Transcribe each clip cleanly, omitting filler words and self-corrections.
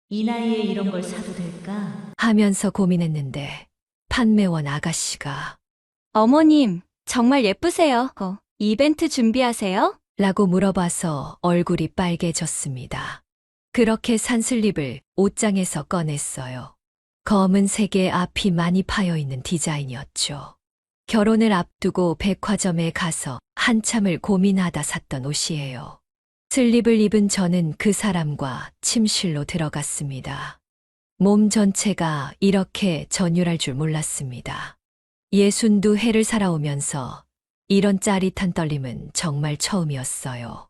이 나이에 이런 걸 사도 될까? 하면서 고민했는데 판매원 아가씨가 어머님, 정말 예쁘세요. 이벤트 준비하세요? 라고 물어봐서 얼굴이 빨개졌습니다. 그렇게 산 슬립을 옷장에서 꺼냈어요. 검은색의 앞이 많이 파여있는 디자인이었죠. 결혼을 앞두고 백화점에 가서 한참을 고민하다 샀던 옷이에요. 슬립을 입은 저는 그 사람과 침실로 들어갔습니다. 몸 전체가 이렇게 전율할 줄 몰랐습니다. 62회를 살아오면서 이런 짜릿한 떨림은 정말 처음이었어요.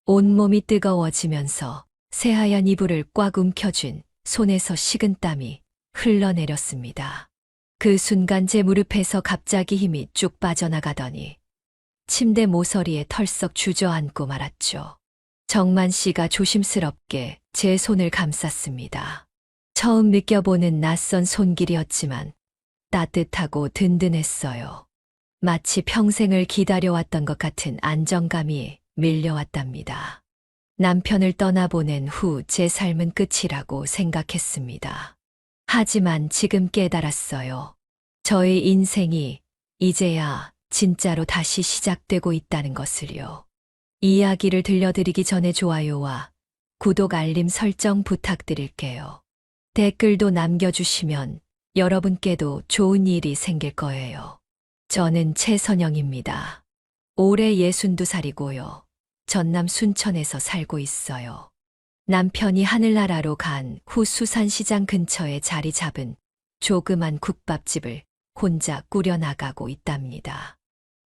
온몸이 뜨거워지면서 새하얀 이불을 꽉 움켜쥔 손에서 식은땀이 흘러내렸습니다. 그 순간 제 무릎에서 갑자기 힘이 쭉 빠져나가더니 침대 모서리에 털썩 주저앉고 말았죠. 정만 씨가 조심스럽게 제 손을 감쌌습니다. 처음 느껴보는 낯선 손길이었지만 따뜻하고 든든했어요. 마치 평생을 기다려왔던 것 같은 안정감이 밀려왔답니다. 남편을 떠나보낸 후 제 삶은 끝이라고 생각했습니다. 하지만 지금 깨달았어요. 저의 인생이 이제야 진짜로 다시 시작되고 있다는 것을요. 이야기를 들려드리기 전에 좋아요와 구독 알림 설정 부탁드릴게요. 댓글도 남겨주시면 여러분께도 좋은 일이 생길 거예요. 저는 최선영입니다. 올해 62살이고요. 전남 순천에서 살고 있어요. 남편이 하늘나라로 간 후 수산시장 근처에 자리 잡은 조그만 국밥집을 혼자 꾸려나가고 있답니다.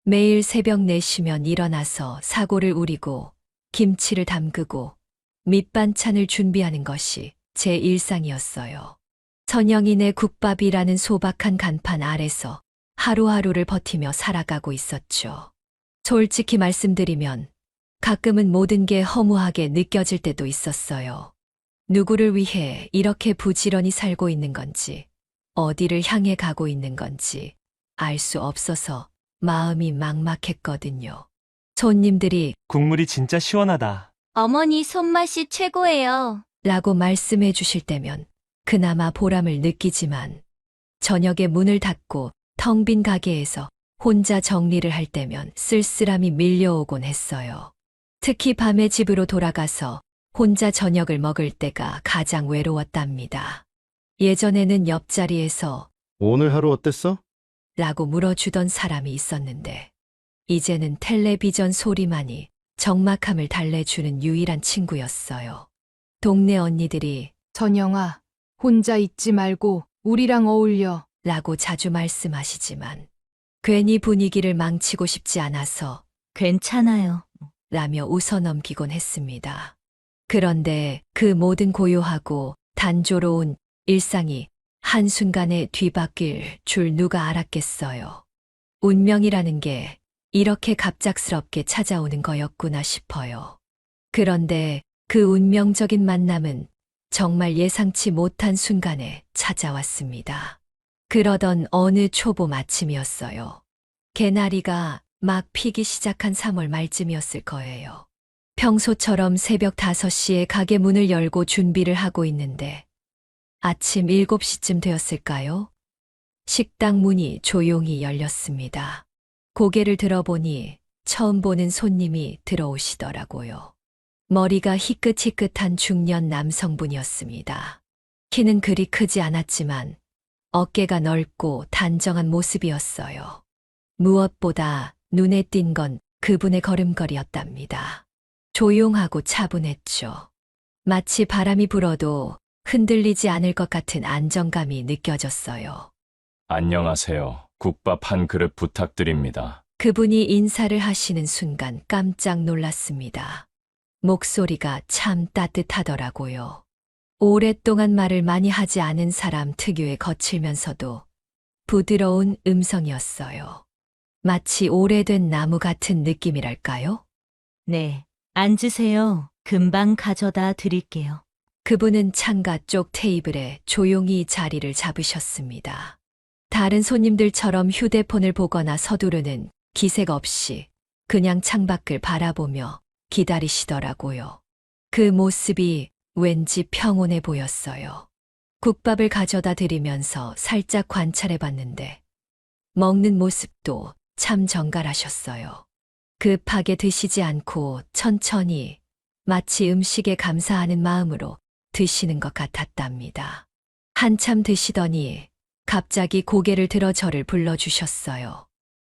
매일 새벽 4시면 일어나서 사고를 우리고 김치를 담그고 밑반찬을 준비하는 것이 제 일상이었어요. 선영인의 국밥이라는 소박한 간판 아래서 하루하루를 버티며 살아가고 있었죠. 솔직히 말씀드리면 가끔은 모든 게 허무하게 느껴질 때도 있었어요. 누구를 위해 이렇게 부지런히 살고 있는 건지, 어디를 향해 가고 있는 건지 알 수 없어서 마음이 막막했거든요. 손님들이 국물이 진짜 시원하다. 어머니 손맛이 최고예요. 라고 말씀해 주실 때면 그나마 보람을 느끼지만 저녁에 문을 닫고 텅 빈 가게에서 혼자 정리를 할 때면 쓸쓸함이 밀려오곤 했어요. 특히 밤에 집으로 돌아가서 혼자 저녁을 먹을 때가 가장 외로웠답니다. 예전에는 옆자리에서 오늘 하루 어땠어? 라고 물어주던 사람이 있었는데 이제는 텔레비전 소리만이 적막함을 달래주는 유일한 친구였어요. 동네 언니들이 선영아, 혼자 있지 말고 우리랑 어울려. 라고 자주 말씀하시지만 괜히 분위기를 망치고 싶지 않아서 괜찮아요. 라며 웃어넘기곤 했습니다. 그런데 그 모든 고요하고 단조로운 일상이 한순간에 뒤바뀔 줄 누가 알았겠어요. 운명이라는 게 이렇게 갑작스럽게 찾아오는 거였구나 싶어요. 그런데 그 운명적인 만남은 정말 예상치 못한 순간에 찾아왔습니다. 그러던 어느 초봄 아침이었어요. 개나리가 막 피기 시작한 3월 말쯤이었을 거예요. 평소처럼 새벽 5시에 가게 문을 열고 준비를 하고 있는데 아침 7시쯤 되었을까요? 식당 문이 조용히 열렸습니다. 고개를 들어보니 처음 보는 손님이 들어오시더라고요. 머리가 희끗희끗한 중년 남성분이었습니다. 키는 그리 크지 않았지만 어깨가 넓고 단정한 모습이었어요. 무엇보다 눈에 띈 건 그분의 걸음걸이였답니다. 조용하고 차분했죠. 마치 바람이 불어도 흔들리지 않을 것 같은 안정감이 느껴졌어요. 안녕하세요. 국밥 한 그릇 부탁드립니다. 그분이 인사를 하시는 순간 깜짝 놀랐습니다. 목소리가 참 따뜻하더라고요. 오랫동안 말을 많이 하지 않은 사람 특유의 거칠면서도 부드러운 음성이었어요. 마치 오래된 나무 같은 느낌이랄까요? 네, 앉으세요. 금방 가져다 드릴게요. 그분은 창가 쪽 테이블에 조용히 자리를 잡으셨습니다. 다른 손님들처럼 휴대폰을 보거나 서두르는 기색 없이 그냥 창밖을 바라보며 기다리시더라고요. 그 모습이 왠지 평온해 보였어요. 국밥을 가져다 드리면서 살짝 관찰해 봤는데 먹는 모습도 참 정갈하셨어요. 급하게 드시지 않고 천천히 마치 음식에 감사하는 마음으로 드시는 것 같았답니다. 한참 드시더니 갑자기 고개를 들어 저를 불러주셨어요.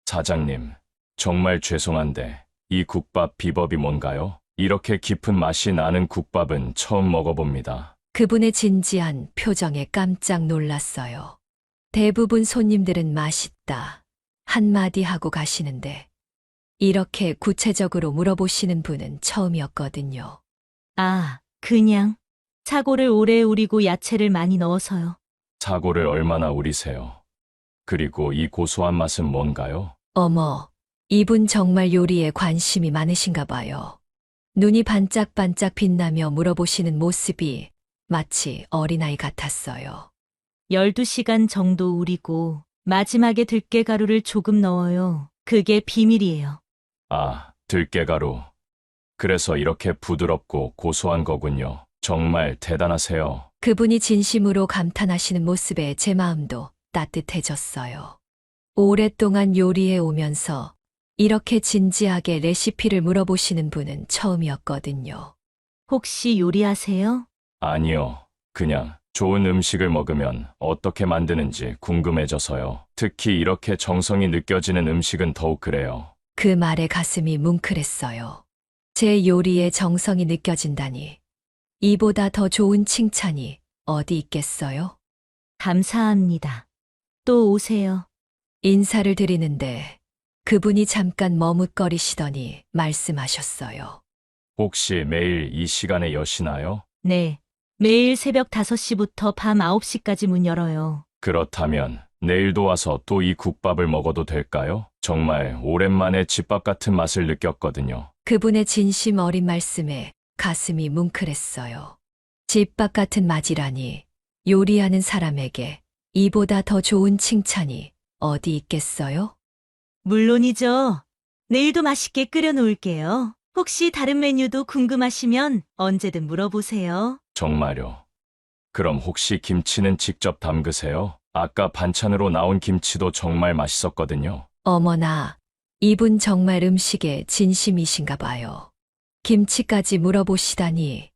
사장님, 정말 죄송한데 이 국밥 비법이 뭔가요? 이렇게 깊은 맛이 나는 국밥은 처음 먹어봅니다. 그분의 진지한 표정에 깜짝 놀랐어요. 대부분 손님들은 맛있다 한마디 하고 가시는데 이렇게 구체적으로 물어보시는 분은 처음이었거든요. 아, 그냥 사고를 오래 우리고 야채를 많이 넣어서요. 사고를 얼마나 우리세요? 그리고 이 고소한 맛은 뭔가요? 어머, 이분 정말 요리에 관심이 많으신가 봐요. 눈이 반짝반짝 빛나며 물어보시는 모습이 마치 어린아이 같았어요. 12시간 정도 우리고 마지막에 들깨가루를 조금 넣어요. 그게 비밀이에요. 아, 들깨가루. 그래서 이렇게 부드럽고 고소한 거군요. 정말 대단하세요. 그분이 진심으로 감탄하시는 모습에 제 마음도 따뜻해졌어요. 오랫동안 요리해 오면서 이렇게 진지하게 레시피를 물어보시는 분은 처음이었거든요. 혹시 요리하세요? 아니요. 그냥 좋은 음식을 먹으면 어떻게 만드는지 궁금해져서요. 특히 이렇게 정성이 느껴지는 음식은 더욱 그래요. 그 말에 가슴이 뭉클했어요. 제 요리에 정성이 느껴진다니. 이보다 더 좋은 칭찬이 어디 있겠어요? 감사합니다. 또 오세요. 인사를 드리는데 그분이 잠깐 머뭇거리시더니 말씀하셨어요. 혹시 매일 이 시간에 여시나요? 네. 매일 새벽 5시부터 밤 9시까지 문 열어요. 그렇다면 내일도 와서 또 이 국밥을 먹어도 될까요? 정말 오랜만에 집밥 같은 맛을 느꼈거든요. 그분의 진심 어린 말씀에 가슴이 뭉클했어요. 집밥 같은 맛이라니 요리하는 사람에게 이보다 더 좋은 칭찬이 어디 있겠어요? 물론이죠. 내일도 맛있게 끓여 놓을게요. 혹시 다른 메뉴도 궁금하시면 언제든 물어보세요. 정말요. 그럼 혹시 김치는 직접 담그세요? 아까 반찬으로 나온 김치도 정말 맛있었거든요. 어머나, 이분 정말 음식에 진심이신가 봐요. 김치까지 물어보시다니.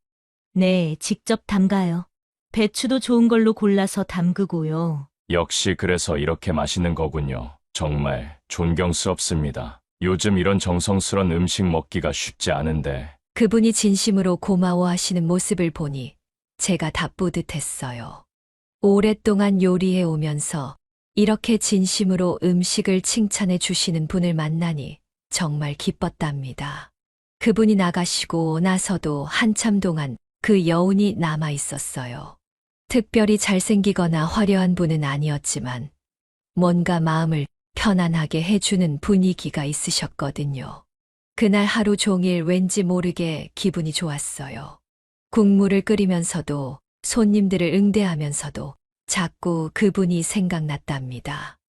네, 직접 담가요. 배추도 좋은 걸로 골라서 담그고요. 역시 그래서 이렇게 맛있는 거군요. 정말 존경스럽습니다. 요즘 이런 정성스런 음식 먹기가 쉽지 않은데. 그분이 진심으로 고마워하시는 모습을 보니 제가 다 뿌듯했어요. 오랫동안 요리해 오면서 이렇게 진심으로 음식을 칭찬해 주시는 분을 만나니 정말 기뻤답니다. 그분이 나가시고 나서도 한참 동안 그 여운이 남아 있었어요. 특별히 잘생기거나 화려한 분은 아니었지만 뭔가 마음을 편안하게 해주는 분위기가 있으셨거든요. 그날 하루 종일 왠지 모르게 기분이 좋았어요. 국물을 끓이면서도 손님들을 응대하면서도 자꾸 그분이 생각났답니다.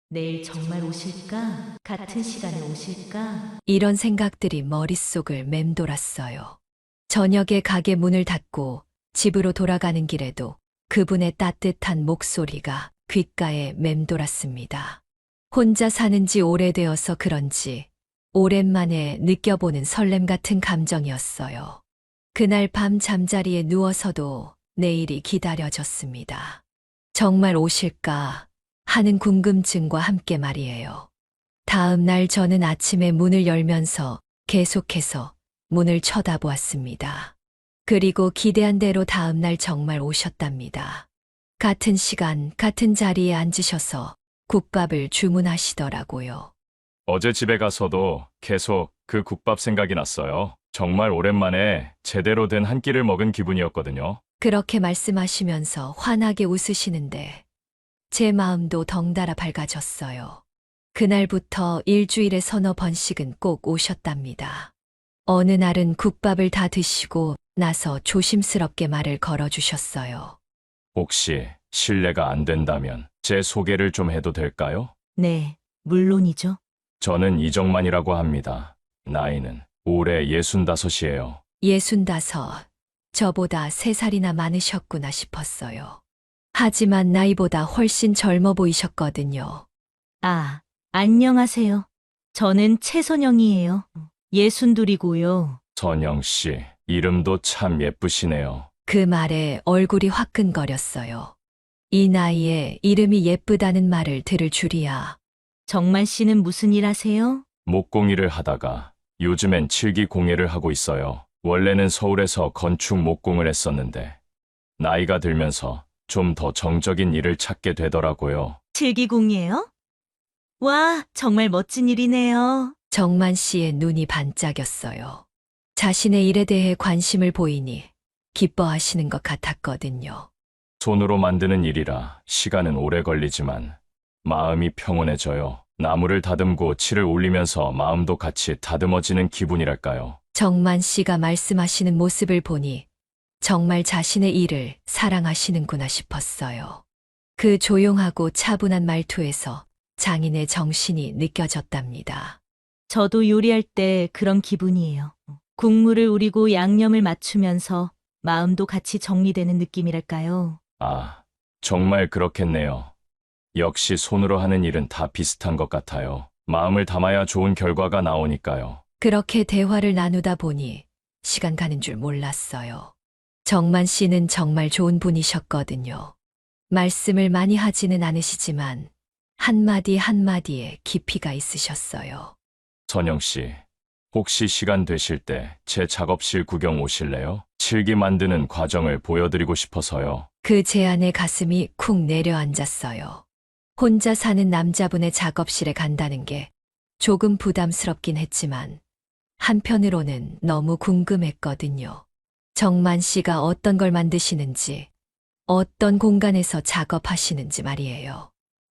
내일 정말 오실까? 같은 시간에 오실까? 이런 생각들이 머릿속을 맴돌았어요. 저녁에 가게 문을 닫고 집으로 돌아가는 길에도 그분의 따뜻한 목소리가 귓가에 맴돌았습니다. 혼자 사는 지 오래되어서 그런지 오랜만에 느껴보는 설렘 같은 감정이었어요. 그날 밤 잠자리에 누워서도 내일이 기다려졌습니다. 정말 오실까 하는 궁금증과 함께 말이에요. 다음 날 저는 아침에 문을 열면서 계속해서 문을 쳐다보았습니다. 그리고 기대한 대로 다음 날 정말 오셨답니다. 같은 시간, 같은 자리에 앉으셔서 국밥을 주문하시더라고요. 어제 집에 가서도 계속 그 국밥 생각이 났어요. 정말 오랜만에 제대로 된 한 끼를 먹은 기분이었거든요. 그렇게 말씀하시면서 환하게 웃으시는데 제 마음도 덩달아 밝아졌어요. 그날부터 일주일에 서너 번씩은 꼭 오셨답니다. 어느 날은 국밥을 다 드시고 나서 조심스럽게 말을 걸어주셨어요. 혹시 실례가 안 된다면 제 소개를 좀 해도 될까요? 네, 물론이죠. 저는 이정만이라고 합니다. 나이는 올해 65이에요. 65. 저보다 3살이나 많으셨구나 싶었어요. 하지만 나이보다 훨씬 젊어 보이셨거든요. 아, 안녕하세요. 저는 최선영이에요. 62이고요. 선영 씨, 이름도 참 예쁘시네요. 그 말에 얼굴이 화끈거렸어요. 이 나이에 이름이 예쁘다는 말을 들을 줄이야. 정만 씨는 무슨 일 하세요? 목공일을 하다가 요즘엔 칠기 공예를 하고 있어요. 원래는 서울에서 건축 목공을 했었는데 나이가 들면서 좀 더 정적인 일을 찾게 되더라고요. 칠기공이에요? 와, 정말 멋진 일이네요. 정만 씨의 눈이 반짝였어요. 자신의 일에 대해 관심을 보이니 기뻐하시는 것 같았거든요. 손으로 만드는 일이라 시간은 오래 걸리지만 마음이 평온해져요. 나무를 다듬고 칠을 올리면서 마음도 같이 다듬어지는 기분이랄까요. 정만 씨가 말씀하시는 모습을 보니 정말 자신의 일을 사랑하시는구나 싶었어요. 그 조용하고 차분한 말투에서 장인의 정신이 느껴졌답니다. 저도 요리할 때 그런 기분이에요. 국물을 우리고 양념을 맞추면서 마음도 같이 정리되는 느낌이랄까요. 아, 정말 그렇겠네요. 역시 손으로 하는 일은 다 비슷한 것 같아요. 마음을 담아야 좋은 결과가 나오니까요. 그렇게 대화를 나누다 보니 시간 가는 줄 몰랐어요. 정만 씨는 정말 좋은 분이셨거든요. 말씀을 많이 하지는 않으시지만 한마디 한마디에 깊이가 있으셨어요. 선영 씨, 혹시 시간 되실 때 제 작업실 구경 오실래요? 칠기 만드는 과정을 보여드리고 싶어서요. 그 제안에 가슴이 쿵 내려앉았어요. 혼자 사는 남자분의 작업실에 간다는 게 조금 부담스럽긴 했지만 한편으로는 너무 궁금했거든요. 정만 씨가 어떤 걸 만드시는지, 어떤 공간에서 작업하시는지 말이에요.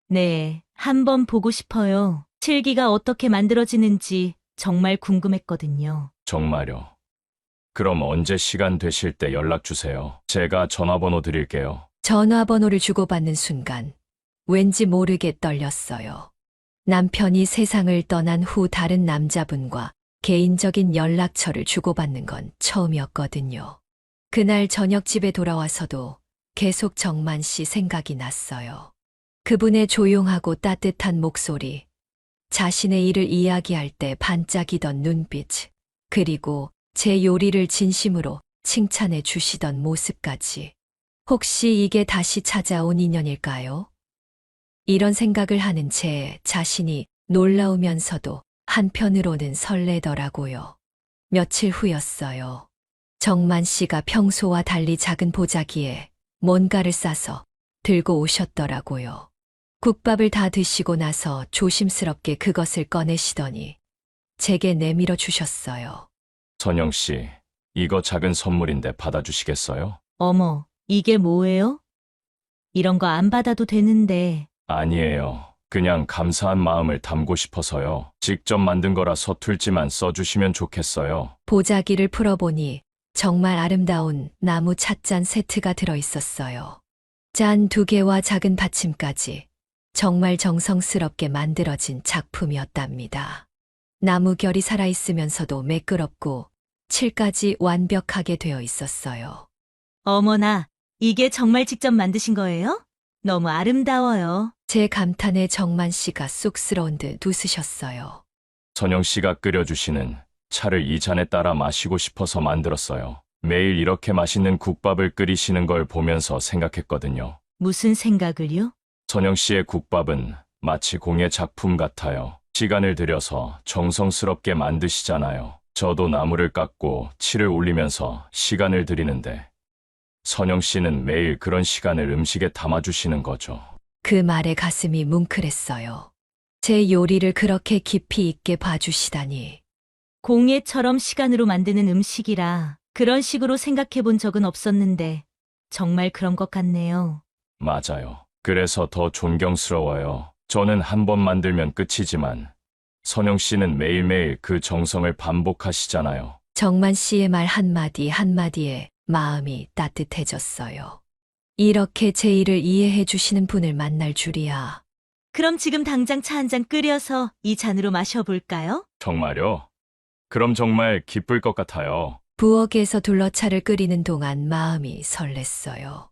네, 한번 보고 싶어요. 칠기가 어떻게 만들어지는지 정말 궁금했거든요. 정말요. 그럼 언제 시간 되실 때 연락 주세요. 제가 전화번호 드릴게요. 전화번호를 주고받는 순간 왠지 모르게 떨렸어요. 남편이 세상을 떠난 후 다른 남자분과 개인적인 연락처를 주고받는 건 처음이었거든요. 그날 저녁 집에 돌아와서도 계속 정만 씨 생각이 났어요. 그분의 조용하고 따뜻한 목소리, 자신의 일을 이야기할 때 반짝이던 눈빛, 그리고 제 요리를 진심으로 칭찬해 주시던 모습까지. 혹시 이게 다시 찾아온 인연일까요? 이런 생각을 하는 제 자신이 놀라우면서도 한편으로는 설레더라고요. 며칠 후였어요. 정만 씨가 평소와 달리 작은 보자기에 뭔가를 싸서 들고 오셨더라고요. 국밥을 다 드시고 나서 조심스럽게 그것을 꺼내시더니 제게 내밀어 주셨어요. 선영 씨, 이거 작은 선물인데 받아주시겠어요? 어머, 이게 뭐예요? 이런 거 안 받아도 되는데. 아니에요. 그냥 감사한 마음을 담고 싶어서요. 직접 만든 거라 서툴지만 써주시면 좋겠어요. 보자기를 풀어보니 정말 아름다운 나무 찻잔 세트가 들어있었어요. 잔 2개와 작은 받침까지 정말 정성스럽게 만들어진 작품이었답니다. 나무 결이 살아있으면서도 매끄럽고 칠까지 완벽하게 되어 있었어요. 어머나, 이게 정말 직접 만드신 거예요? 너무 아름다워요. 제 감탄에 정만 씨가 쑥스러운 듯 웃으셨어요. 선영 씨가 끓여주시는 차를 이 잔에 따라 마시고 싶어서 만들었어요. 매일 이렇게 맛있는 국밥을 끓이시는 걸 보면서 생각했거든요. 무슨 생각을요? 선영 씨의 국밥은 마치 공예 작품 같아요. 시간을 들여서 정성스럽게 만드시잖아요. 저도 나무를 깎고 칠을 올리면서 시간을 들이는데 선영 씨는 매일 그런 시간을 음식에 담아주시는 거죠. 그 말에 가슴이 뭉클했어요. 제 요리를 그렇게 깊이 있게 봐주시다니. 공예처럼 시간으로 만드는 음식이라 그런 식으로 생각해 본 적은 없었는데 정말 그런 것 같네요. 맞아요. 그래서 더 존경스러워요. 저는 한 번 만들면 끝이지만 선영 씨는 매일매일 그 정성을 반복하시잖아요. 정만 씨의 말 한마디 한마디에 마음이 따뜻해졌어요. 이렇게 제 일을 이해해 주시는 분을 만날 줄이야. 그럼 지금 당장 차 한 잔 끓여서 이 잔으로 마셔볼까요? 정말요? 그럼 정말 기쁠 것 같아요. 부엌에서 둘러차를 끓이는 동안 마음이 설렜어요.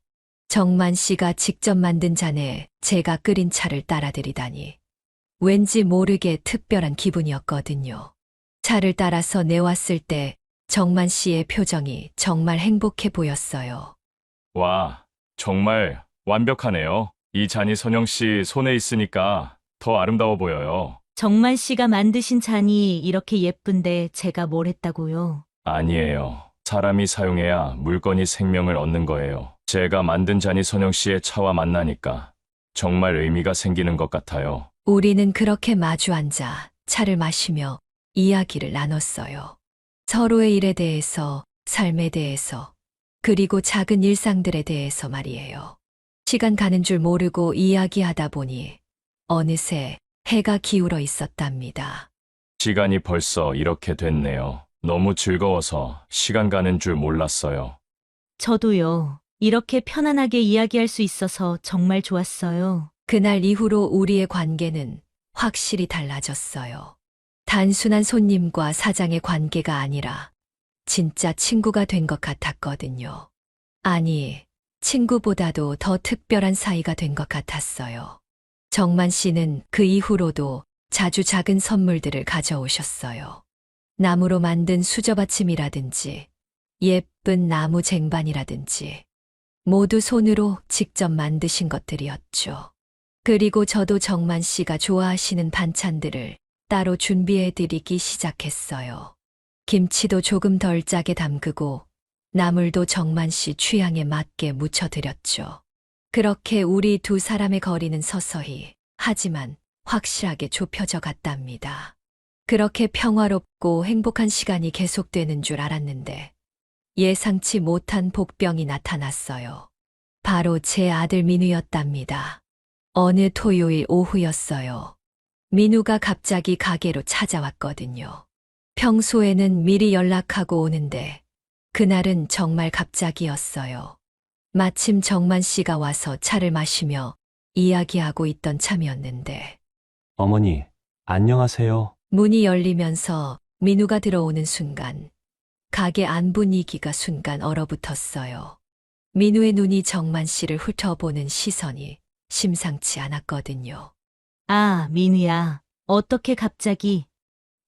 정만 씨가 직접 만든 잔에 제가 끓인 차를 따라드리다니 왠지 모르게 특별한 기분이었거든요. 차를 따라서 내왔을 때 정만 씨의 표정이 정말 행복해 보였어요. 와, 정말 완벽하네요. 이 잔이 선영 씨 손에 있으니까 더 아름다워 보여요. 정만 씨가 만드신 잔이 이렇게 예쁜데 제가 뭘 했다고요? 아니에요. 사람이 사용해야 물건이 생명을 얻는 거예요. 제가 만든 잔이 선영 씨의 차와 만나니까 정말 의미가 생기는 것 같아요. 우리는 그렇게 마주 앉아 차를 마시며 이야기를 나눴어요. 서로의 일에 대해서, 삶에 대해서, 그리고 작은 일상들에 대해서 말이에요. 시간 가는 줄 모르고 이야기하다 보니 어느새 해가 기울어 있었답니다. 시간이 벌써 이렇게 됐네요. 너무 즐거워서 시간 가는 줄 몰랐어요. 저도요. 이렇게 편안하게 이야기할 수 있어서 정말 좋았어요. 그날 이후로 우리의 관계는 확실히 달라졌어요. 단순한 손님과 사장의 관계가 아니라 진짜 친구가 된 것 같았거든요. 아니, 친구보다도 더 특별한 사이가 된 것 같았어요. 정만 씨는 그 이후로도 자주 작은 선물들을 가져오셨어요. 나무로 만든 수저받침이라든지 예쁜 나무 쟁반이라든지 모두 손으로 직접 만드신 것들이었죠. 그리고 저도 정만 씨가 좋아하시는 반찬들을 따로 준비해 드리기 시작했어요. 김치도 조금 덜 짜게 담그고 나물도 정만 씨 취향에 맞게 무쳐드렸죠. 그렇게 우리 두 사람의 거리는 서서히 하지만 확실하게 좁혀져 갔답니다. 그렇게 평화롭고 행복한 시간이 계속되는 줄 알았는데 예상치 못한 복병이 나타났어요. 바로 제 아들 민우였답니다. 어느 토요일 오후였어요. 민우가 갑자기 가게로 찾아왔거든요. 평소에는 미리 연락하고 오는데 그날은 정말 갑자기였어요. 마침 정만 씨가 와서 차를 마시며 이야기하고 있던 참이었는데 어머니, 안녕하세요. 문이 열리면서 민우가 들어오는 순간 가게 안 분위기가 순간 얼어붙었어요. 민우의 눈이 정만 씨를 훑어보는 시선이 심상치 않았거든요. 아, 민우야. 어떻게 갑자기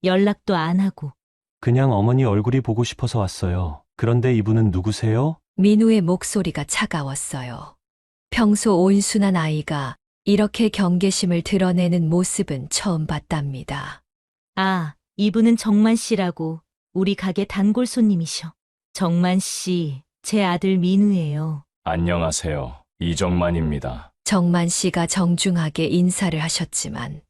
연락도 안 하고. 그냥 어머니 얼굴이 보고 싶어서 왔어요. 그런데 이분은 누구세요? 민우의 목소리가 차가웠어요. 평소 온순한 아이가 이렇게 경계심을 드러내는 모습은 처음 봤답니다. 아, 이분은 정만 씨라고 우리 가게 단골 손님이셔. 정만 씨, 제 아들 민우예요. 안녕하세요. 이정만입니다. 정만 씨가 정중하게 인사를 하셨지만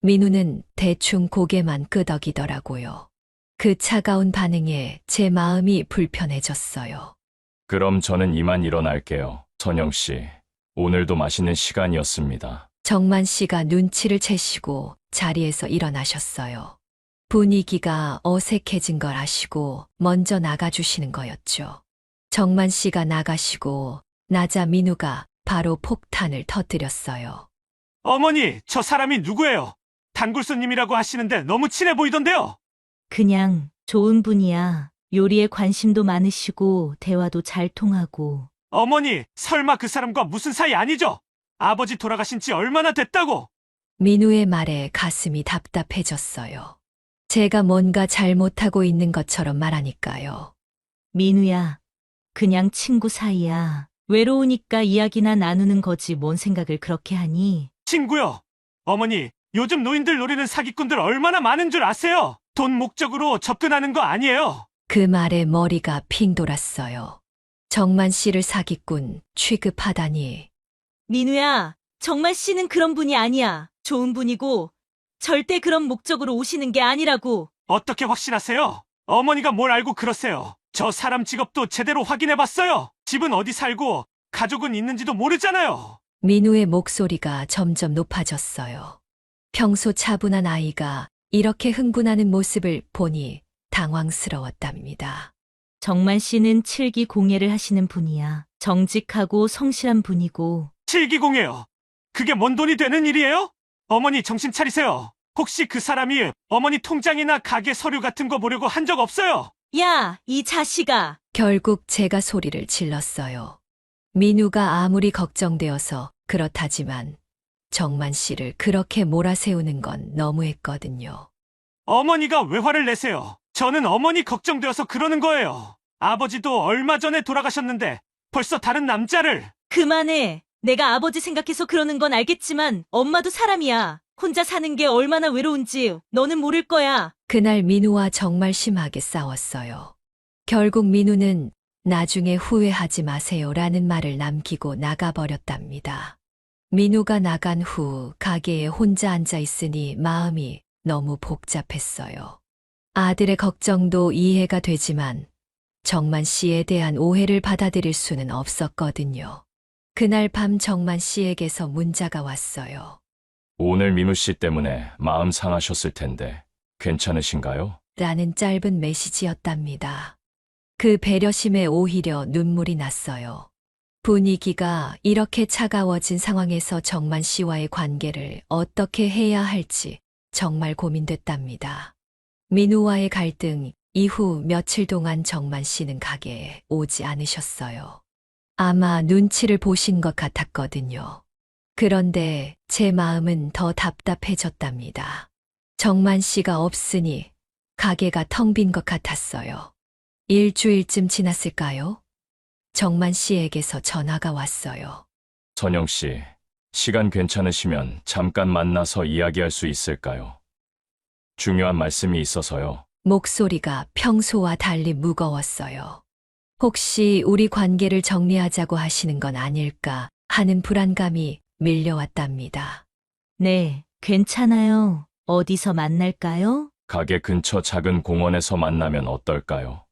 민우는 대충 고개만 끄덕이더라고요. 그 차가운 반응에 제 마음이 불편해졌어요. 그럼 저는 이만 일어날게요. 선영 씨, 오늘도 맛있는 시간이었습니다. 정만 씨가 눈치를 채시고 자리에서 일어나셨어요. 분위기가 어색해진 걸 아시고 먼저 나가주시는 거였죠. 정만 씨가 나가시고 나자 민우가 바로 폭탄을 터뜨렸어요. 어머니, 저 사람이 누구예요? 단골 손님이라고 하시는데 너무 친해 보이던데요? 그냥 좋은 분이야. 요리에 관심도 많으시고 대화도 잘 통하고. 어머니, 설마 그 사람과 무슨 사이 아니죠? 아버지 돌아가신 지 얼마나 됐다고? 민우의 말에 가슴이 답답해졌어요. 제가 뭔가 잘못하고 있는 것처럼 말하니까요. 민우야, 그냥 친구 사이야. 외로우니까 이야기나 나누는 거지 뭔 생각을 그렇게 하니? 친구요. 어머니, 요즘 노인들 노리는 사기꾼들 얼마나 많은 줄 아세요? 돈 목적으로 접근하는 거 아니에요? 그 말에 머리가 핑 돌았어요. 정만 씨를 사기꾼 취급하다니. 민우야, 정만 씨는 그런 분이 아니야. 좋은 분이고 절대 그런 목적으로 오시는 게 아니라고. 어떻게 확신하세요? 어머니가 뭘 알고 그러세요? 저 사람 직업도 제대로 확인해봤어요. 집은 어디 살고 가족은 있는지도 모르잖아요. 민우의 목소리가 점점 높아졌어요. 평소 차분한 아이가 이렇게 흥분하는 모습을 보니 당황스러웠답니다. 정만 씨는 칠기 공예를 하시는 분이야. 정직하고 성실한 분이고. 칠기공예요. 그게 뭔 돈이 되는 일이에요? 어머니 정신 차리세요. 혹시 그 사람이 어머니 통장이나 가게 서류 같은 거 보려고 한 적 없어요? 야, 이 자식아! 결국 제가 소리를 질렀어요. 민우가 아무리 걱정되어서 그렇다지만 정만 씨를 그렇게 몰아세우는 건 너무했거든요. 어머니가 왜 화를 내세요? 저는 어머니 걱정되어서 그러는 거예요. 아버지도 얼마 전에 돌아가셨는데 벌써 다른 남자를. 그만해. 내가 아버지 생각해서 그러는 건 알겠지만 엄마도 사람이야. 혼자 사는 게 얼마나 외로운지 너는 모를 거야. 그날 민우와 정말 심하게 싸웠어요. 결국 민우는 나중에 후회하지 마세요라는 말을 남기고 나가버렸답니다. 민우가 나간 후 가게에 혼자 앉아 있으니 마음이 너무 복잡했어요. 아들의 걱정도 이해가 되지만 정만 씨에 대한 오해를 받아들일 수는 없었거든요. 그날 밤 정만 씨에게서 문자가 왔어요. 오늘 민우 씨 때문에 마음 상하셨을 텐데 괜찮으신가요? 라는 짧은 메시지였답니다. 그 배려심에 오히려 눈물이 났어요. 분위기가 이렇게 차가워진 상황에서 정만 씨와의 관계를 어떻게 해야 할지 정말 고민됐답니다. 민우와의 갈등 이후 며칠 동안 정만 씨는 가게에 오지 않으셨어요. 아마 눈치를 보신 것 같았거든요. 그런데 제 마음은 더 답답해졌답니다. 정만 씨가 없으니 가게가 텅 빈 것 같았어요. 일주일쯤 지났을까요? 정만 씨에게서 전화가 왔어요. 선영 씨, 시간 괜찮으시면 잠깐 만나서 이야기할 수 있을까요? 중요한 말씀이 있어서요. 목소리가 평소와 달리 무거웠어요. 혹시 우리 관계를 정리하자고 하시는 건 아닐까 하는 불안감이 밀려왔답니다. 네, 괜찮아요. 어디서 만날까요? 가게 근처 작은 공원에서 만나면 어떨까요?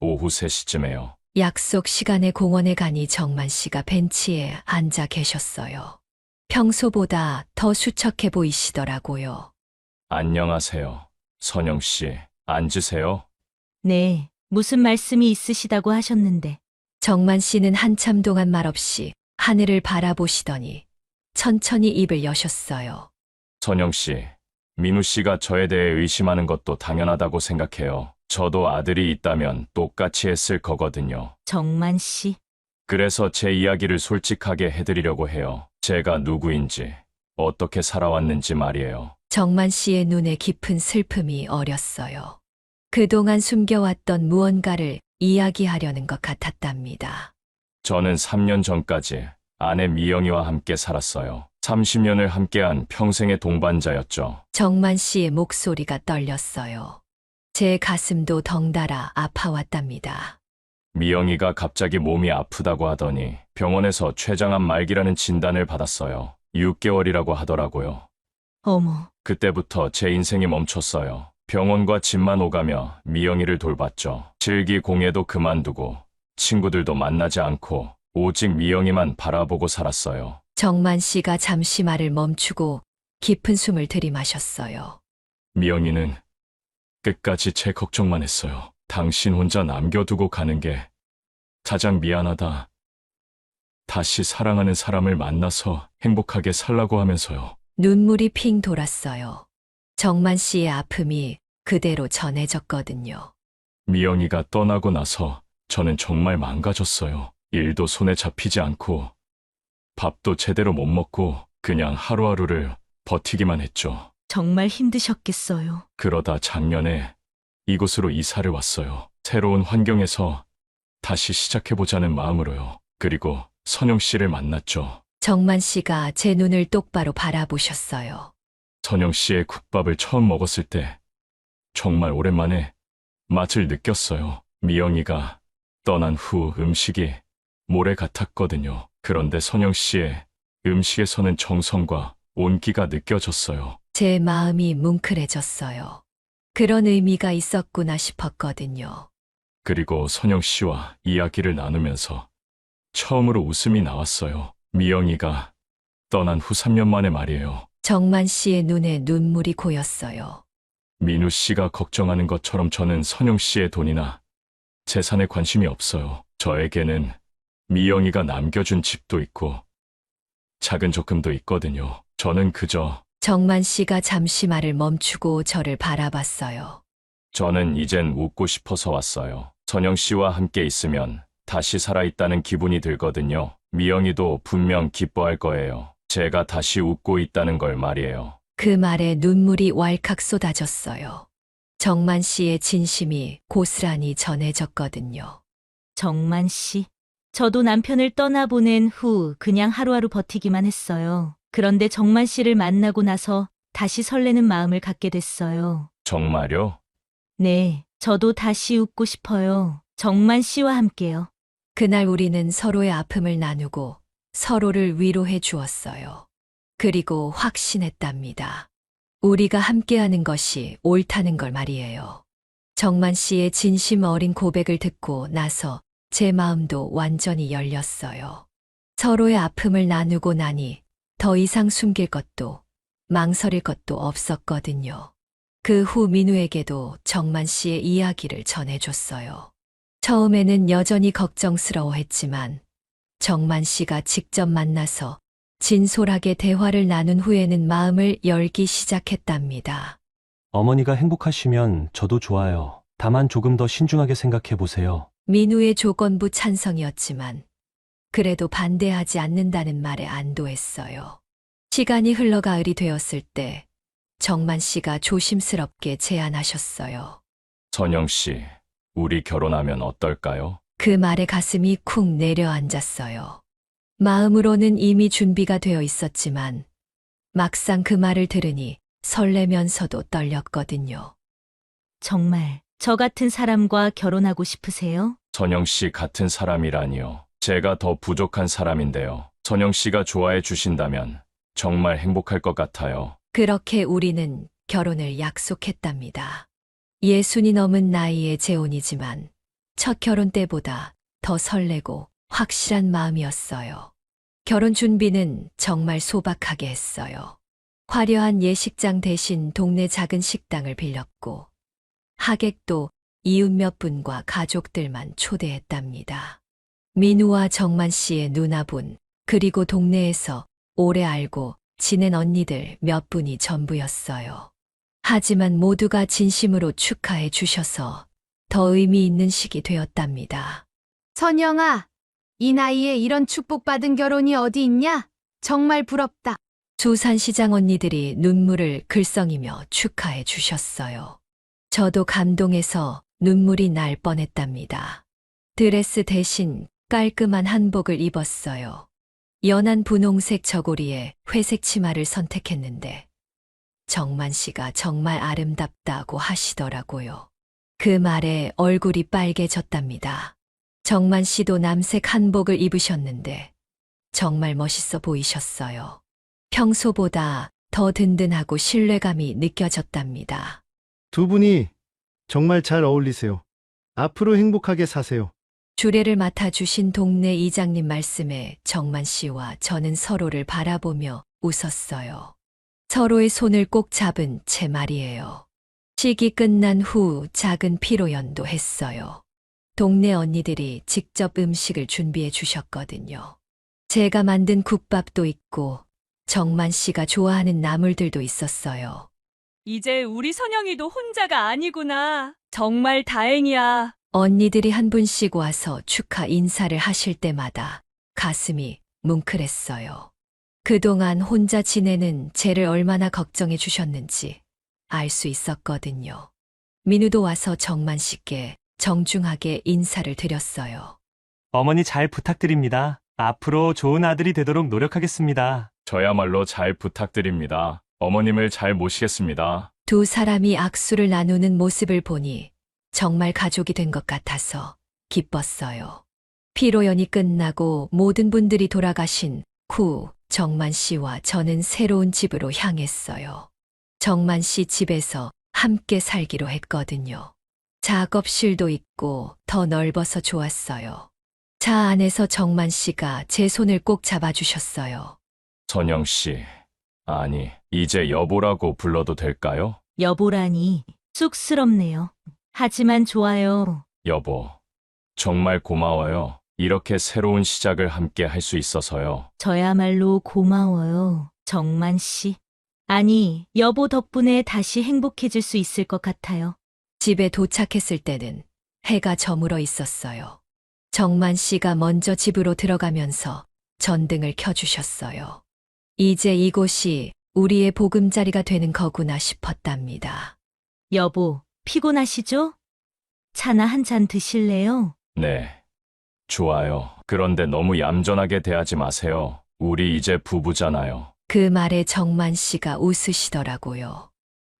오후 3시쯤에요. 약속 시간에 공원에 가니 정만 씨가 벤치에 앉아 계셨어요. 평소보다 더 수척해 보이시더라고요. 안녕하세요. 선영 씨, 앉으세요. 네, 무슨 말씀이 있으시다고 하셨는데. 정만 씨는 한참 동안 말없이 하늘을 바라보시더니 천천히 입을 여셨어요. 선영 씨, 민우 씨가 저에 대해 의심하는 것도 당연하다고 생각해요. 저도 아들이 있다면 똑같이 했을 거거든요. 정만 씨. 그래서 제 이야기를 솔직하게 해드리려고 해요. 제가 누구인지, 어떻게 살아왔는지 말이에요. 정만 씨의 눈에 깊은 슬픔이 어렸어요. 그동안 숨겨왔던 무언가를 이야기하려는 것 같았답니다. 저는 3년 전까지 아내 미영이와 함께 살았어요. 30년을 함께한 평생의 동반자였죠. 정만 씨의 목소리가 떨렸어요. 제 가슴도 덩달아 아파왔답니다. 미영이가 갑자기 몸이 아프다고 하더니 병원에서 췌장암 말기라는 진단을 받았어요. 6개월이라고 하더라고요. 어머, 그때부터 제 인생이 멈췄어요. 병원과 집만 오가며 미영이를 돌봤죠. 실기 공예도 그만두고 친구들도 만나지 않고 오직 미영이만 바라보고 살았어요. 정만 씨가 잠시 말을 멈추고 깊은 숨을 들이마셨어요. 미영이는 끝까지 제 걱정만 했어요. 당신 혼자 남겨두고 가는 게 가장 미안하다. 다시 사랑하는 사람을 만나서 행복하게 살라고 하면서요. 눈물이 핑 돌았어요. 정만 씨의 아픔이 그대로 전해졌거든요. 미영이가 떠나고 나서 저는 정말 망가졌어요. 일도 손에 잡히지 않고 밥도 제대로 못 먹고 그냥 하루하루를 버티기만 했죠. 정말 힘드셨겠어요. 그러다 작년에 이곳으로 이사를 왔어요. 새로운 환경에서 다시 시작해보자는 마음으로요. 그리고 선영 씨를 만났죠. 정만 씨가 제 눈을 똑바로 바라보셨어요. 선영 씨의 국밥을 처음 먹었을 때 정말 오랜만에 맛을 느꼈어요. 미영이가 떠난 후 음식이 모래 같았거든요. 그런데 선영 씨의 음식에서는 정성과 온기가 느껴졌어요. 제 마음이 뭉클해졌어요. 그런 의미가 있었구나 싶었거든요. 그리고 선영 씨와 이야기를 나누면서 처음으로 웃음이 나왔어요. 미영이가 떠난 후 3년 만에 말이에요. 정만 씨의 눈에 눈물이 고였어요. 민우 씨가 걱정하는 것처럼 저는 선영 씨의 돈이나 재산에 관심이 없어요. 저에게는 미영이가 남겨준 집도 있고 작은 적금도 있거든요. 저는 그저 정만 씨가 잠시 말을 멈추고 저를 바라봤어요. 저는 이젠 웃고 싶어서 왔어요. 선영 씨와 함께 있으면 다시 살아있다는 기분이 들거든요. 미영이도 분명 기뻐할 거예요. 제가 다시 웃고 있다는 걸 말이에요. 그 말에 눈물이 왈칵 쏟아졌어요. 정만 씨의 진심이 고스란히 전해졌거든요. 정만 씨. 저도 남편을 떠나보낸 후 그냥 하루하루 버티기만 했어요. 그런데 정만 씨를 만나고 나서 다시 설레는 마음을 갖게 됐어요. 정말요? 네, 저도 다시 웃고 싶어요. 정만 씨와 함께요. 그날 우리는 서로의 아픔을 나누고 서로를 위로해 주었어요. 그리고 확신했답니다. 우리가 함께하는 것이 옳다는 걸 말이에요. 정만 씨의 진심 어린 고백을 듣고 나서 제 마음도 완전히 열렸어요. 서로의 아픔을 나누고 나니 더 이상 숨길 것도 망설일 것도 없었거든요. 그 후 민우에게도 정만 씨의 이야기를 전해줬어요. 처음에는 여전히 걱정스러워했지만 정만 씨가 직접 만나서 진솔하게 대화를 나눈 후에는 마음을 열기 시작했답니다. 어머니가 행복하시면 저도 좋아요. 다만 조금 더 신중하게 생각해 보세요. 민우의 조건부 찬성이었지만 그래도 반대하지 않는다는 말에 안도했어요. 시간이 흘러가을이 되었을 때 정만 씨가 조심스럽게 제안하셨어요. 선영 씨, 우리 결혼하면 어떨까요? 그 말에 가슴이 쿵 내려앉았어요. 마음으로는 이미 준비가 되어 있었지만 막상 그 말을 들으니 설레면서도 떨렸거든요. 정말 저 같은 사람과 결혼하고 싶으세요? 선영 씨 같은 사람이라니요. 제가 더 부족한 사람인데요. 선영 씨가 좋아해 주신다면 정말 행복할 것 같아요. 그렇게 우리는 결혼을 약속했답니다. 60이 넘은 나이의 재혼이지만 첫 결혼 때보다 더 설레고 확실한 마음이었어요. 결혼 준비는 정말 소박하게 했어요. 화려한 예식장 대신 동네 작은 식당을 빌렸고 하객도 이웃 몇 분과 가족들만 초대했답니다. 민우와 정만 씨의 누나분 그리고 동네에서 오래 알고 지낸 언니들 몇 분이 전부였어요. 하지만 모두가 진심으로 축하해 주셔서 더 의미 있는 시기 되었답니다. 선영아, 이 나이에 이런 축복받은 결혼이 어디 있냐? 정말 부럽다. 수산시장 언니들이 눈물을 글썽이며 축하해 주셨어요. 저도 감동해서 눈물이 날 뻔했답니다. 드레스 대신 깔끔한 한복을 입었어요. 연한 분홍색 저고리에 회색 치마를 선택했는데 정만 씨가 정말 아름답다고 하시더라고요. 그 말에 얼굴이 빨개졌답니다. 정만 씨도 남색 한복을 입으셨는데 정말 멋있어 보이셨어요. 평소보다 더 든든하고 신뢰감이 느껴졌답니다. 두 분이 정말 잘 어울리세요. 앞으로 행복하게 사세요. 주례를 맡아주신 동네 이장님 말씀에 정만 씨와 저는 서로를 바라보며 웃었어요. 서로의 손을 꼭 잡은 채 말이에요. 식이 끝난 후 작은 피로연도 했어요. 동네 언니들이 직접 음식을 준비해 주셨거든요. 제가 만든 국밥도 있고 정만 씨가 좋아하는 나물들도 있었어요. 이제 우리 선영이도 혼자가 아니구나. 정말 다행이야. 언니들이 한 분씩 와서 축하 인사를 하실 때마다 가슴이 뭉클했어요. 그동안 혼자 지내는 쟤를 얼마나 걱정해 주셨는지 알 수 있었거든요. 민우도 와서 정만 씨께 정중하게 인사를 드렸어요. 어머니 잘 부탁드립니다. 앞으로 좋은 아들이 되도록 노력하겠습니다. 저야말로 잘 부탁드립니다. 어머님을 잘 모시겠습니다. 두 사람이 악수를 나누는 모습을 보니 정말 가족이 된 것 같아서 기뻤어요. 피로연이 끝나고 모든 분들이 돌아가신 후 정만 씨와 저는 새로운 집으로 향했어요. 정만 씨 집에서 함께 살기로 했거든요. 작업실도 있고 더 넓어서 좋았어요. 차 안에서 정만 씨가 제 손을 꼭 잡아주셨어요. 선영 씨, 아니, 이제 여보라고 불러도 될까요? 여보라니 쑥스럽네요. 하지만 좋아요. 여보, 정말 고마워요. 이렇게 새로운 시작을 함께 할 수 있어서요. 저야말로 고마워요. 정만 씨. 아니, 여보 덕분에 다시 행복해질 수 있을 것 같아요. 집에 도착했을 때는 해가 저물어 있었어요. 정만 씨가 먼저 집으로 들어가면서 전등을 켜주셨어요. 이제 이곳이 우리의 보금자리가 되는 거구나 싶었답니다. 여보, 피곤하시죠? 차나 한 잔 드실래요? 네. 좋아요. 그런데 너무 얌전하게 대하지 마세요. 우리 이제 부부잖아요. 그 말에 정만 씨가 웃으시더라고요.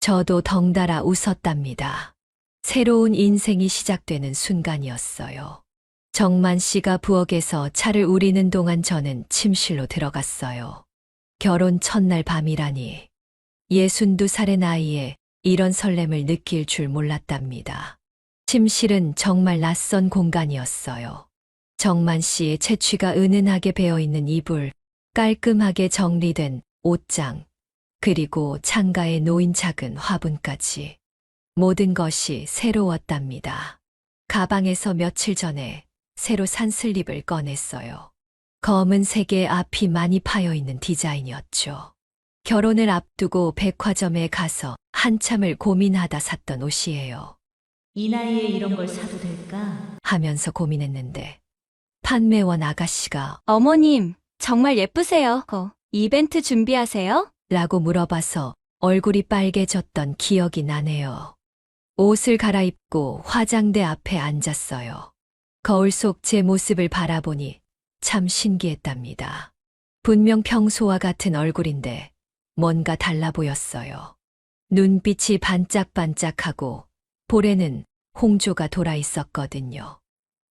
저도 덩달아 웃었답니다. 새로운 인생이 시작되는 순간이었어요. 정만 씨가 부엌에서 차를 우리는 동안 저는 침실로 들어갔어요. 결혼 첫날 밤이라니 62살의 나이에 이런 설렘을 느낄 줄 몰랐답니다. 침실은 정말 낯선 공간이었어요. 정만 씨의 채취가 은은하게 배어있는 이불, 깔끔하게 정리된 옷장, 그리고 창가에 놓인 작은 화분까지. 모든 것이 새로웠답니다. 가방에서 며칠 전에 새로 산 슬립을 꺼냈어요. 검은색의 앞이 많이 파여있는 디자인이었죠. 결혼을 앞두고 백화점에 가서 한참을 고민하다 샀던 옷이에요. 이 나이에 이런 걸 사도 될까? 하면서 고민했는데 판매원 아가씨가 어머님, 정말 예쁘세요. 이벤트 준비하세요? 라고 물어봐서 얼굴이 빨개졌던 기억이 나네요. 옷을 갈아입고 화장대 앞에 앉았어요. 거울 속 제 모습을 바라보니 참 신기했답니다. 분명 평소와 같은 얼굴인데 뭔가 달라 보였어요. 눈빛이 반짝반짝하고 볼에는 홍조가 돌아 있었거든요.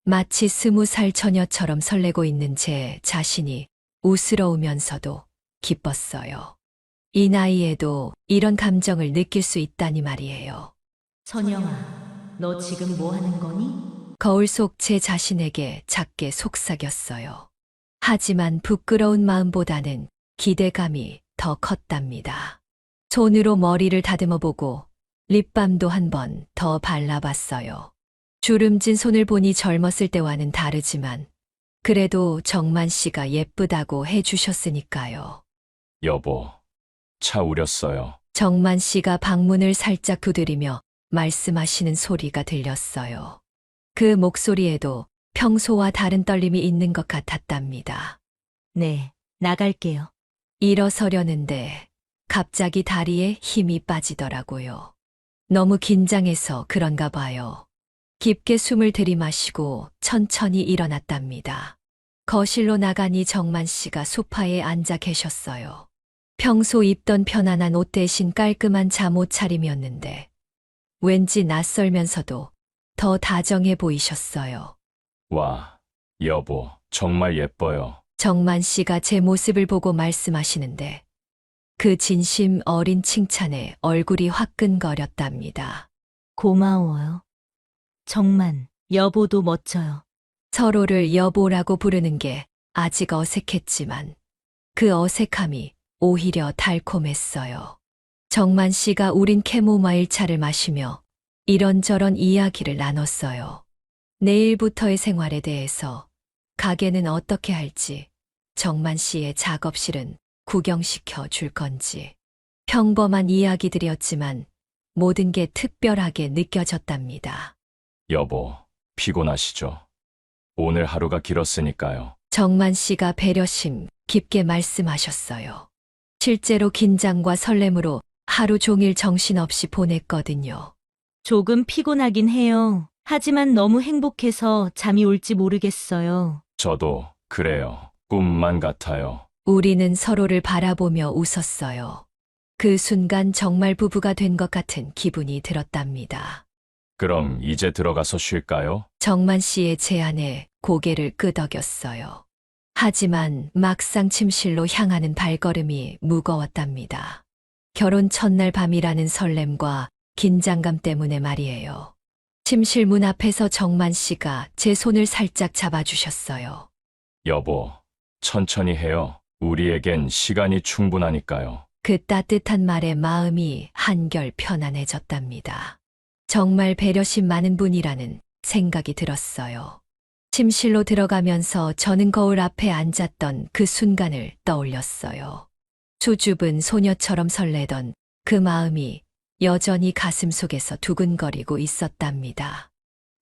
마치 20살 처녀처럼 설레고 있는 제 자신이 우스러우면서도 기뻤어요. 이 나이에도 이런 감정을 느낄 수 있다니 말이에요. 선영아, 너 지금 뭐 하는 거니? 거울 속 제 자신에게 작게 속삭였어요. 하지만 부끄러운 마음보다는 기대감이 더 컸답니다. 손으로 머리를 다듬어보고 립밤도 한 번 더 발라봤어요. 주름진 손을 보니 젊었을 때와는 다르지만 그래도 정만 씨가 예쁘다고 해주셨으니까요. 여보, 차 우렸어요. 정만 씨가 방문을 살짝 두드리며 말씀하시는 소리가 들렸어요. 그 목소리에도 평소와 다른 떨림이 있는 것 같았답니다. 네, 나갈게요. 일어서려는데 갑자기 다리에 힘이 빠지더라고요. 너무 긴장해서 그런가 봐요. 깊게 숨을 들이마시고 천천히 일어났답니다. 거실로 나가니 정만 씨가 소파에 앉아 계셨어요. 평소 입던 편안한 옷 대신 깔끔한 잠옷 차림이었는데 왠지 낯설면서도 더 다정해 보이셨어요. 와, 여보, 정말 예뻐요. 정만 씨가 제 모습을 보고 말씀하시는데 그 진심 어린 칭찬에 얼굴이 화끈거렸답니다. 고마워요. 정말, 여보도 멋져요. 서로를 여보라고 부르는 게 아직 어색했지만 그 어색함이 오히려 달콤했어요. 정만 씨가 우린 캐모마일 차를 마시며 이런저런 이야기를 나눴어요. 내일부터의 생활에 대해서, 가게는 어떻게 할지, 정만 씨의 작업실은 구경시켜 줄 건지. 평범한 이야기들이었지만 모든 게 특별하게 느껴졌답니다. 여보, 피곤하시죠? 오늘 하루가 길었으니까요. 정만 씨가 배려심 깊게 말씀하셨어요. 실제로 긴장과 설렘으로 하루 종일 정신없이 보냈거든요. 조금 피곤하긴 해요. 하지만 너무 행복해서 잠이 올지 모르겠어요. 저도 그래요. 꿈만 같아요. 우리는 서로를 바라보며 웃었어요. 그 순간 정말 부부가 된 것 같은 기분이 들었답니다. 그럼 이제 들어가서 쉴까요? 정만 씨의 제안에 고개를 끄덕였어요. 하지만 막상 침실로 향하는 발걸음이 무거웠답니다. 결혼 첫날 밤이라는 설렘과 긴장감 때문에 말이에요. 침실 문 앞에서 정만 씨가 제 손을 살짝 잡아주셨어요. 여보, 천천히 해요. 우리에겐 시간이 충분하니까요. 그 따뜻한 말에 마음이 한결 편안해졌답니다. 정말 배려심 많은 분이라는 생각이 들었어요. 침실로 들어가면서 저는 거울 앞에 앉았던 그 순간을 떠올렸어요. 수줍은 소녀처럼 설레던 그 마음이 여전히 가슴 속에서 두근거리고 있었답니다.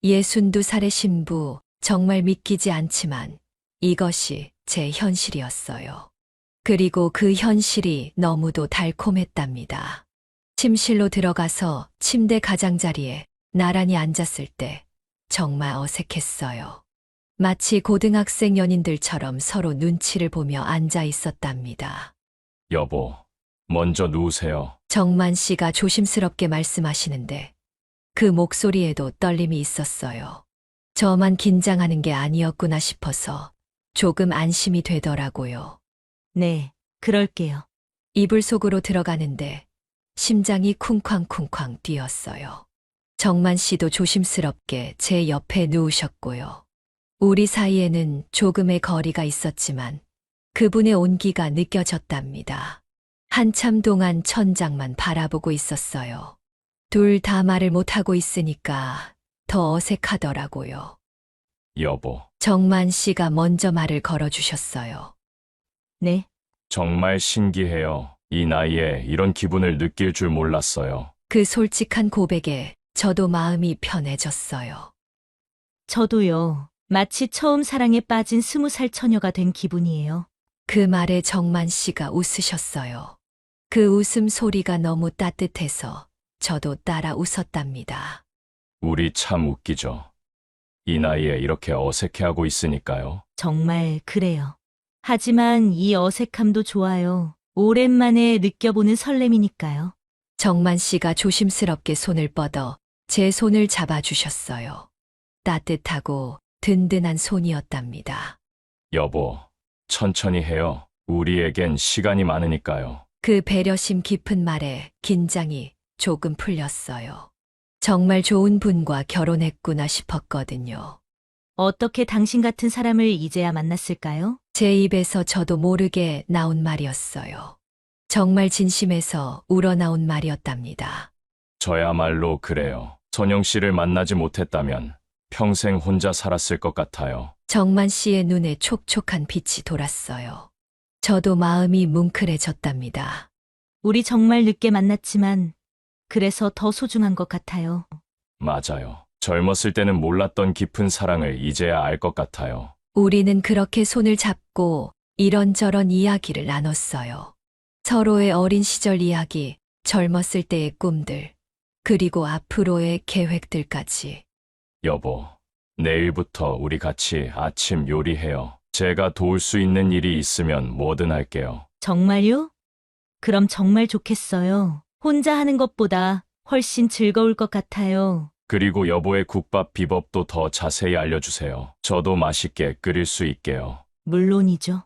62살의 신부, 정말 믿기지 않지만 이것이 제 현실이었어요. 그리고 그 현실이 너무도 달콤했답니다. 침실로 들어가서 침대 가장자리에 나란히 앉았을 때 정말 어색했어요. 마치 고등학생 연인들처럼 서로 눈치를 보며 앉아 있었답니다. 여보, 먼저 누우세요. 정만 씨가 조심스럽게 말씀하시는데 그 목소리에도 떨림이 있었어요. 저만 긴장하는 게 아니었구나 싶어서 조금 안심이 되더라고요. 네, 그럴게요. 이불 속으로 들어가는데 심장이 쿵쾅쿵쾅 뛰었어요. 정만 씨도 조심스럽게 제 옆에 누우셨고요. 우리 사이에는 조금의 거리가 있었지만 그분의 온기가 느껴졌답니다. 한참 동안 천장만 바라보고 있었어요. 둘 다 말을 못하고 있으니까 더 어색하더라고요. 여보, 정만 씨가 먼저 말을 걸어주셨어요. 네, 정말 신기해요. 이 나이에 이런 기분을 느낄 줄 몰랐어요. 그 솔직한 고백에 저도 마음이 편해졌어요. 저도요. 마치 처음 사랑에 빠진 20살 처녀가 된 기분이에요. 그 말에 정만 씨가 웃으셨어요. 그 웃음 소리가 너무 따뜻해서 저도 따라 웃었답니다. 우리 참 웃기죠. 이 나이에 이렇게 어색해하고 있으니까요. 정말 그래요. 하지만 이 어색함도 좋아요. 오랜만에 느껴보는 설렘이니까요. 정만 씨가 조심스럽게 손을 뻗어 제 손을 잡아주셨어요. 따뜻하고 든든한 손이었답니다. 여보, 천천히 해요. 우리에겐 시간이 많으니까요. 그 배려심 깊은 말에 긴장이 조금 풀렸어요. 정말 좋은 분과 결혼했구나 싶었거든요. 어떻게 당신 같은 사람을 이제야 만났을까요? 제 입에서 저도 모르게 나온 말이었어요. 정말 진심에서 우러나온 말이었답니다. 저야말로 그래요. 선영 씨를 만나지 못했다면 평생 혼자 살았을 것 같아요. 정만 씨의 눈에 촉촉한 빛이 돌았어요. 저도 마음이 뭉클해졌답니다. 우리 정말 늦게 만났지만 그래서 더 소중한 것 같아요. 맞아요. 젊었을 때는 몰랐던 깊은 사랑을 이제야 알 것 같아요. 우리는 그렇게 손을 잡고 이런저런 이야기를 나눴어요. 서로의 어린 시절 이야기, 젊었을 때의 꿈들, 그리고 앞으로의 계획들까지. 여보, 내일부터 우리 같이 아침 요리해요. 제가 도울 수 있는 일이 있으면 뭐든 할게요. 정말요? 그럼 정말 좋겠어요. 혼자 하는 것보다 훨씬 즐거울 것 같아요. 그리고 여보의 국밥 비법도 더 자세히 알려주세요. 저도 맛있게 끓일 수 있게요. 물론이죠.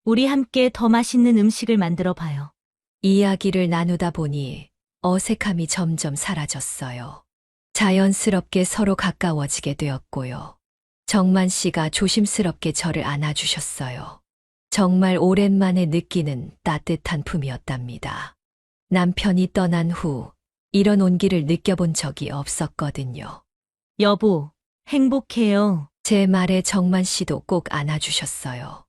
우리 함께 더 맛있는 음식을 만들어 봐요. 이야기를 나누다 보니 어색함이 점점 사라졌어요. 자연스럽게 서로 가까워지게 되었고요. 정만 씨가 조심스럽게 저를 안아주셨어요. 정말 오랜만에 느끼는 따뜻한 품이었답니다. 남편이 떠난 후 이런 온기를 느껴본 적이 없었거든요. 여보, 행복해요. 제 말에 정만 씨도 꼭 안아주셨어요.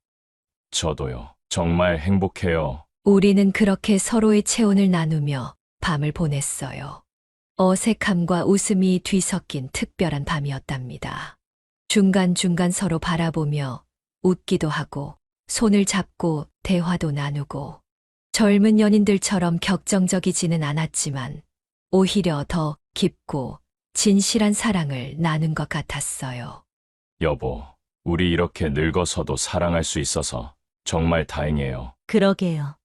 저도요. 정말 행복해요. 우리는 그렇게 서로의 체온을 나누며 밤을 보냈어요. 어색함과 웃음이 뒤섞인 특별한 밤이었답니다. 중간중간 서로 바라보며 웃기도 하고 손을 잡고 대화도 나누고 젊은 연인들처럼 격정적이지는 않았지만 오히려 더 깊고 진실한 사랑을 나눈 것 같았어요. 여보, 우리 이렇게 늙어서도 사랑할 수 있어서 정말 다행이에요. 그러게요.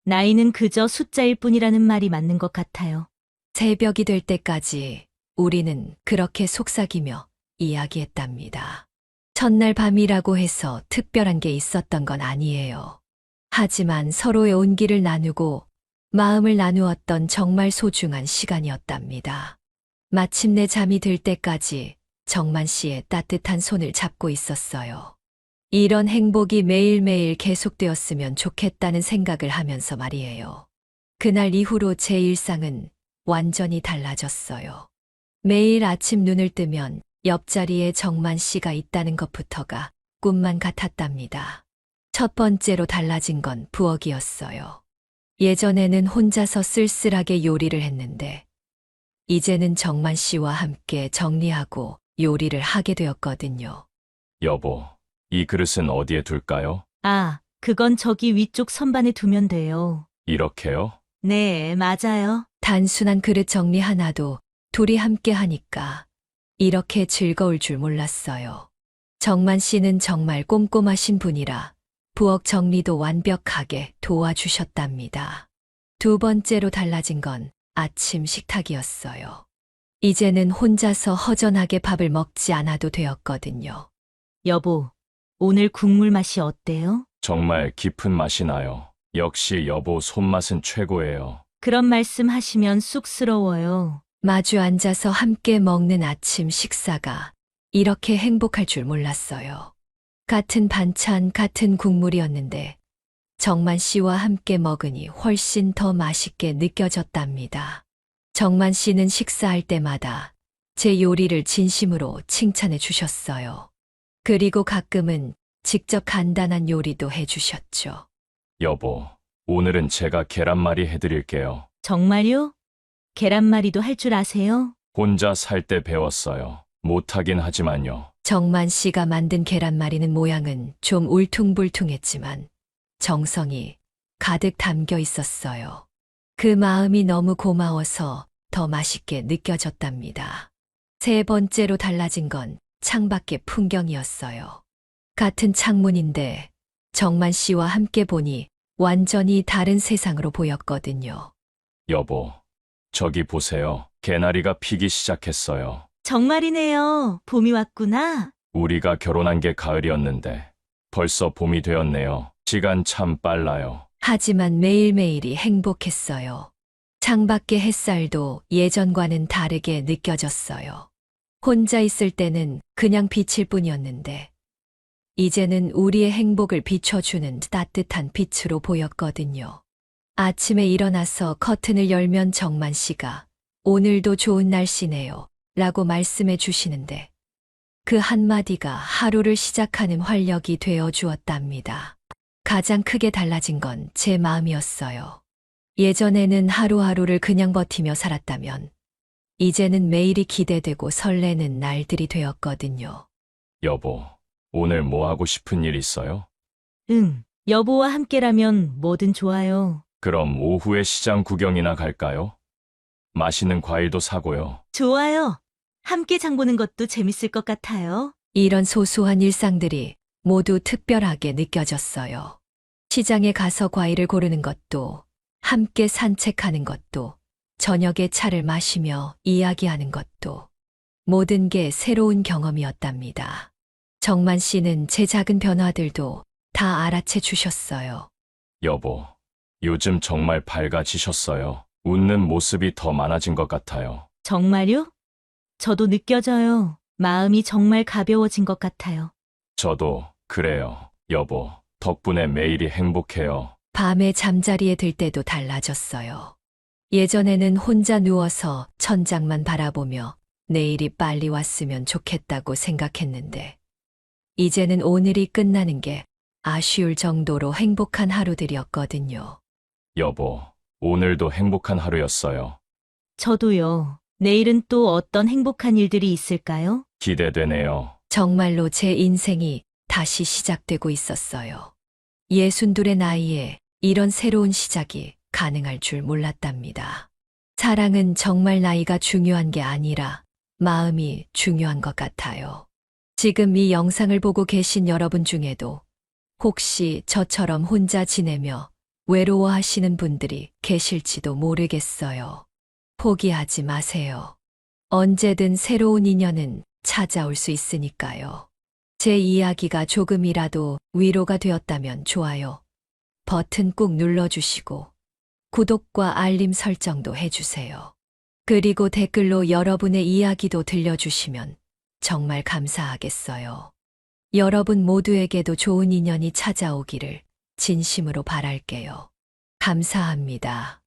나이는 그저 숫자일 뿐이라는 말이 맞는 것 같아요. 새벽이 될 때까지 우리는 그렇게 속삭이며 이야기했답니다. 첫날 밤이라고 해서 특별한 게 있었던 건 아니에요. 하지만 서로의 온기를 나누고 마음을 나누었던 정말 소중한 시간이었답니다. 마침내 잠이 들 때까지 정만 씨의 따뜻한 손을 잡고 있었어요. 이런 행복이 매일매일 계속되었으면 좋겠다는 생각을 하면서 말이에요. 그날 이후로 제 일상은 완전히 달라졌어요. 매일 아침 눈을 뜨면 옆자리에 정만 씨가 있다는 것부터가 꿈만 같았답니다. 첫 번째로 달라진 건 부엌이었어요. 예전에는 혼자서 쓸쓸하게 요리를 했는데 이제는 정만 씨와 함께 정리하고 요리를 하게 되었거든요. 여보, 이 그릇은 어디에 둘까요? 아, 그건 저기 위쪽 선반에 두면 돼요. 이렇게요? 네, 맞아요. 단순한 그릇 정리 하나도 둘이 함께 하니까 이렇게 즐거울 줄 몰랐어요. 정만 씨는 정말 꼼꼼하신 분이라 부엌 정리도 완벽하게 도와주셨답니다. 두 번째로 달라진 건 아침 식탁이었어요. 이제는 혼자서 허전하게 밥을 먹지 않아도 되었거든요. 여보, 오늘 국물 맛이 어때요? 정말 깊은 맛이 나요. 역시 여보 손맛은 최고예요. 그런 말씀 하시면 쑥스러워요. 마주 앉아서 함께 먹는 아침 식사가 이렇게 행복할 줄 몰랐어요. 같은 반찬, 같은 국물이었는데 정만 씨와 함께 먹으니 훨씬 더 맛있게 느껴졌답니다. 정만 씨는 식사할 때마다 제 요리를 진심으로 칭찬해 주셨어요. 그리고 가끔은 직접 간단한 요리도 해 주셨죠. 여보, 오늘은 제가 계란말이 해드릴게요. 정말요? 계란말이도 할 줄 아세요? 혼자 살 때 배웠어요. 못하긴 하지만요. 정만 씨가 만든 계란말이는 모양은 좀 울퉁불퉁했지만 정성이 가득 담겨 있었어요. 그 마음이 너무 고마워서 더 맛있게 느껴졌답니다. 세 번째로 달라진 건 창밖의 풍경이었어요. 같은 창문인데 정만 씨와 함께 보니 완전히 다른 세상으로 보였거든요. 여보, 저기 보세요. 개나리가 피기 시작했어요. 정말이네요. 봄이 왔구나. 우리가 결혼한 게 가을이었는데 벌써 봄이 되었네요. 시간 참 빨라요. 하지만 매일매일이 행복했어요. 창밖의 햇살도 예전과는 다르게 느껴졌어요. 혼자 있을 때는 그냥 빛일 뿐이었는데 이제는 우리의 행복을 비춰주는 따뜻한 빛으로 보였거든요. 아침에 일어나서 커튼을 열면 정만 씨가 오늘도 좋은 날씨네요 라고 말씀해 주시는데 그 한마디가 하루를 시작하는 활력이 되어 주었답니다. 가장 크게 달라진 건 제 마음이었어요. 예전에는 하루하루를 그냥 버티며 살았다면 이제는 매일이 기대되고 설레는 날들이 되었거든요. 여보, 오늘 뭐 하고 싶은 일 있어요? 응, 여보와 함께라면 뭐든 좋아요. 그럼 오후에 시장 구경이나 갈까요? 맛있는 과일도 사고요. 좋아요. 함께 장 보는 것도 재밌을 것 같아요. 이런 소소한 일상들이 모두 특별하게 느껴졌어요. 시장에 가서 과일을 고르는 것도, 함께 산책하는 것도, 저녁에 차를 마시며 이야기하는 것도, 모든 게 새로운 경험이었답니다. 정만 씨는 제 작은 변화들도 다 알아채 주셨어요. 여보, 요즘 정말 밝아지셨어요. 웃는 모습이 더 많아진 것 같아요. 정말요? 저도 느껴져요. 마음이 정말 가벼워진 것 같아요. 저도 그래요. 여보, 덕분에 매일이 행복해요. 밤에 잠자리에 들 때도 달라졌어요. 예전에는 혼자 누워서 천장만 바라보며 내일이 빨리 왔으면 좋겠다고 생각했는데, 이제는 오늘이 끝나는 게 아쉬울 정도로 행복한 하루들이었거든요. 여보, 오늘도 행복한 하루였어요. 저도요. 내일은 또 어떤 행복한 일들이 있을까요? 기대되네요. 정말로 제 인생이 다시 시작되고 있었어요. 62의 나이에 이런 새로운 시작이 가능할 줄 몰랐답니다. 사랑은 정말 나이가 중요한 게 아니라 마음이 중요한 것 같아요. 지금 이 영상을 보고 계신 여러분 중에도 혹시 저처럼 혼자 지내며 외로워하시는 분들이 계실지도 모르겠어요. 포기하지 마세요. 언제든 새로운 인연은 찾아올 수 있으니까요. 제 이야기가 조금이라도 위로가 되었다면 좋아요 버튼 꾹 눌러주시고 구독과 알림 설정도 해주세요. 그리고 댓글로 여러분의 이야기도 들려주시면 정말 감사하겠어요. 여러분 모두에게도 좋은 인연이 찾아오기를 진심으로 바랄게요. 감사합니다.